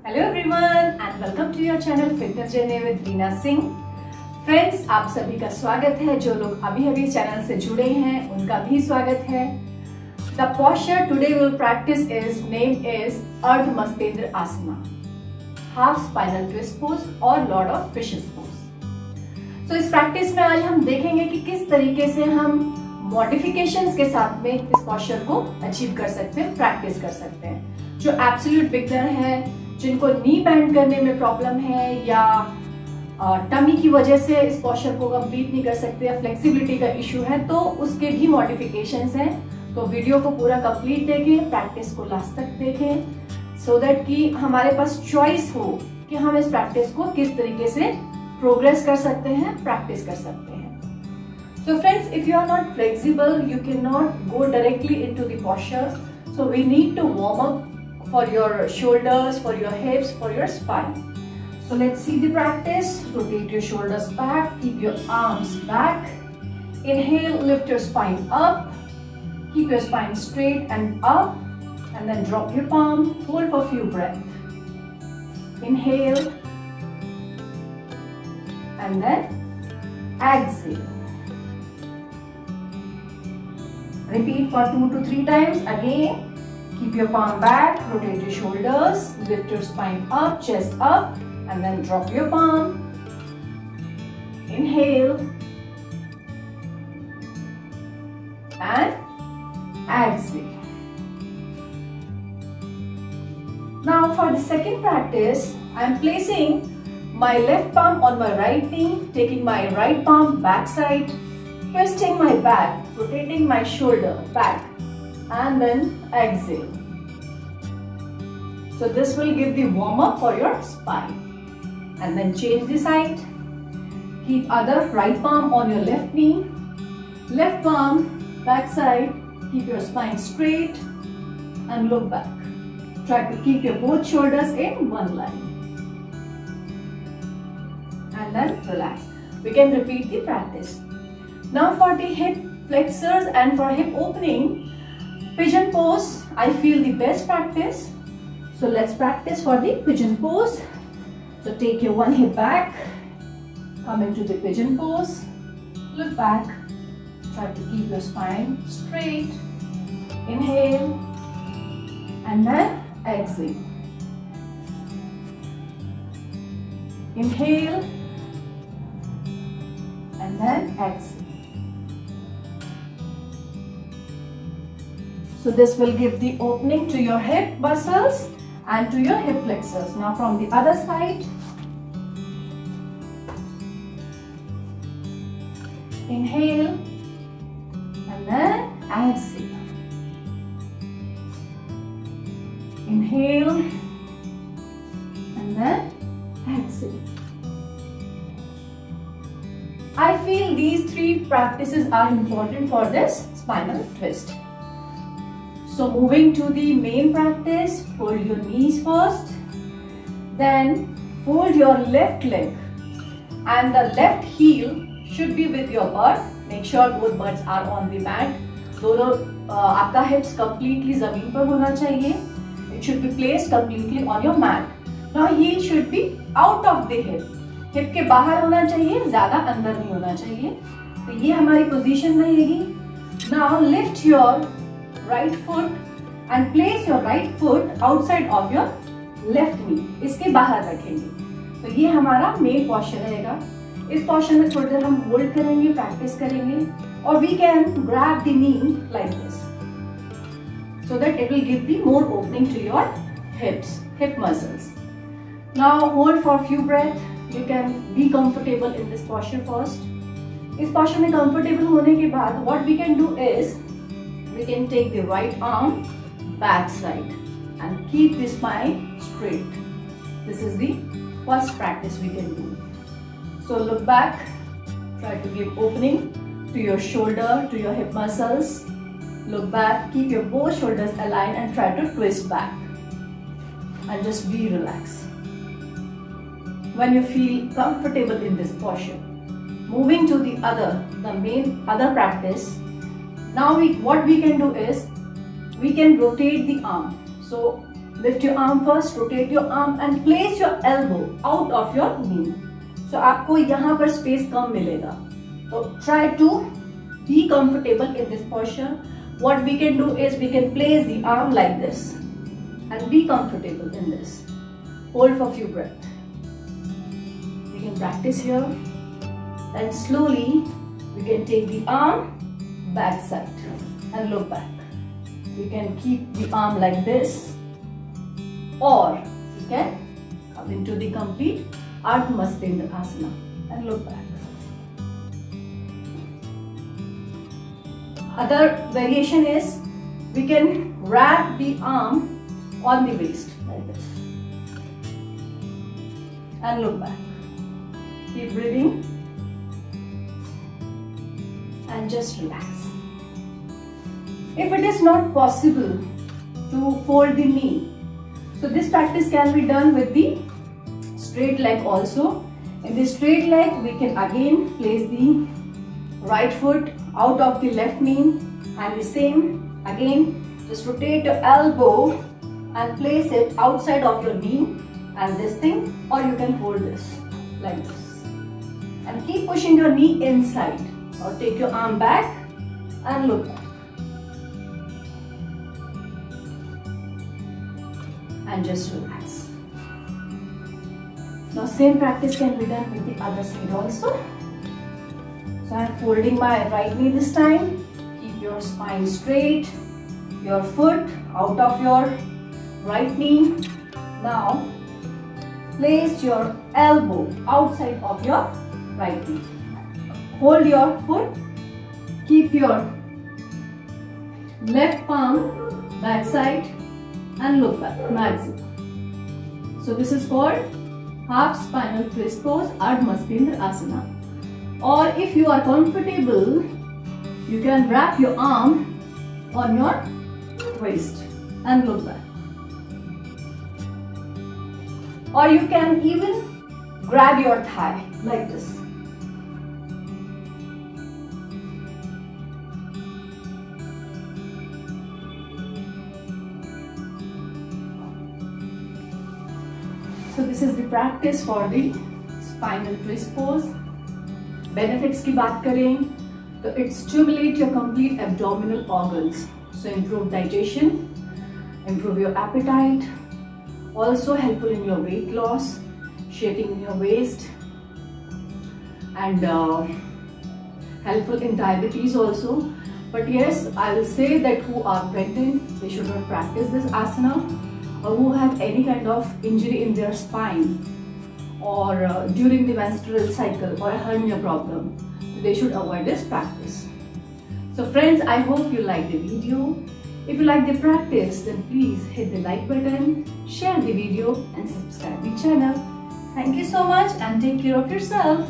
Hello everyone and welcome to your channel fitness journey with Reena Singh. Friends, आप सभी का स्वागत है। जो लोग अभी अभी चैनल से जुड़े हैं उनका भी स्वागत है। The posture today we will practice is name is अर्ध मस्तेंद्र आसना, हाफ स्पाइनल ट्विस्ट पोज और लॉर्ड ऑफ फिशेस पोज। तो इस प्रैक्टिस में आज हम देखेंगे कि किस तरीके से हम मॉडिफिकेशंस के साथ में इस पोस्चर को अचीव कर सकते हैं, प्रैक्टिस कर सकते हैं। जो एब्सोल्यूट बिगनर है, जिनको नी बैंड करने में प्रॉब्लम है या टमी की वजह से इस पोस्चर को कंप्लीट नहीं कर सकते या फ्लेक्सिबिलिटी का इश्यू है, तो उसके भी मॉडिफिकेशंस हैं। तो वीडियो को पूरा कंप्लीट देखें, प्रैक्टिस को लास्ट तक देखें, सो दैट कि हमारे पास चॉइस हो कि हम इस प्रैक्टिस को किस तरीके से प्रोग्रेस कर सकते हैं, प्रैक्टिस कर सकते हैं। So friends, if you are not flexible, you cannot go directly into the posture. So we need to warm up for your shoulders, for your hips, for your spine. So let's see the practice. Rotate your shoulders back, keep your arms back. Inhale, lift your spine up. Keep your spine straight and up. And then drop your palm. Hold for a few breaths. Inhale. And then exhale. Repeat for 2 to 3 times. Again, keep your palm back, rotate your shoulders, lift your spine up, chest up, and then drop your palm. Inhale. And exhale. Now for the second practice, I am placing my left palm on my right knee, taking my right palm back side, twisting my back, rotating my shoulder back, and then exhale. So this will give the warm up for your spine. And then change the side. Keep other right palm on your left knee, left palm back side. Keep your spine straight and look back. Try to keep your both shoulders in one line. And then relax. We can repeat the practice. Now for the hip flexors and for hip opening, pigeon pose I feel the best practice. So let's practice for the pigeon pose. So take your one hip back, come into the pigeon pose, look back, try to keep your spine straight. Inhale and then exhale. Inhale and then exhale. So this will give the opening to your hip muscles and to your hip flexors. Now from the other side, inhale and then exhale. Inhale and then exhale. I feel these 3 practices are important for this spinal twist. So moving to the main practice, fold your knees first, then fold your left leg and the left heel should be with your butt. Make sure both butts are on the mat. दोनों आपका hips completely जमीन पर होना चाहिए. It should be placed completely on your mat. Now heel should be out of the hip. Hip के बाहर होना चाहिए, ज़्यादा अंदर नहीं होना चाहिए. तो ये हमारी position रहेगी. Now lift your right foot and place your right foot outside of your left knee. इसके बाहर रखेंगे. तो ये हमारा मेन पोस्चर रहेगा. इस पोस्चर में थोड़ी देर हम होल्ड करेंगे, प्रैक्टिस करेंगे और we can grab the knee like this so that it will give the more opening to your hips, hip muscles. Now hold for a few breaths. You can be comfortable in this posture first. इस posture में comfortable होने के बाद what we can do is we can take the right arm back side and keep the spine straight. This is the first practice we can do. So look back, try to give opening to your shoulder, to your hip muscles. Look back, keep your both shoulders aligned and try to twist back. And just be relaxed. When you feel comfortable in this posture, moving to the main practice. Now what we can do is we can rotate the arm. So Lift your arm first, rotate your arm and place your elbow out of your knee. So आपको यहाँ पर space कम मिलेगा. So try to be comfortable in this posture. What we can do is we can place the arm like this and be comfortable in this. Hold for a few breaths. We can practice here. Then slowly we can take the arm back side and look back. We can keep the arm like this, or you can come into the complete Ardha Matsyendra Asana and look back. Other variation is we can wrap the arm on the waist like this and look back. Keep breathing and just relax. If it is not possible to fold the knee, so this practice can be done with the straight leg also. In the straight leg, we can again place the right foot out of the left knee, and the same again, just rotate your elbow and place it outside of your knee and this thing, or you can hold this like this and keep pushing your knee inside, or take your arm back and look back and just relax. Now same practice can be done with the other side also. So I am folding my right knee this time. Keep your spine straight, your foot out of your right knee. Now place your elbow outside of your right knee. Hold your foot, keep your left palm back side and look back, maximum. So this is called half spinal twist pose, Ardha Matsyendra Asana. Or if you are comfortable, you can wrap your arm on your waist and look back. Or you can even grab your thigh like this. So this is the practice for the spinal twist pose. Benefits की बात करें तो it stimulates your complete abdominal organs. So improve digestion, improve your appetite, also helpful in your weight loss, shaping in your waist, and helpful in diabetes also. But yes, I will say that who are pregnant, they should not practice this asana, or who have any kind of injury in their spine, or during the menstrual cycle, or a hernia problem, they should avoid this practice. So friends, I hope you like the video. If you like the practice, then please hit the like button, share the video and subscribe the channel. Thank you so much and take care of yourself.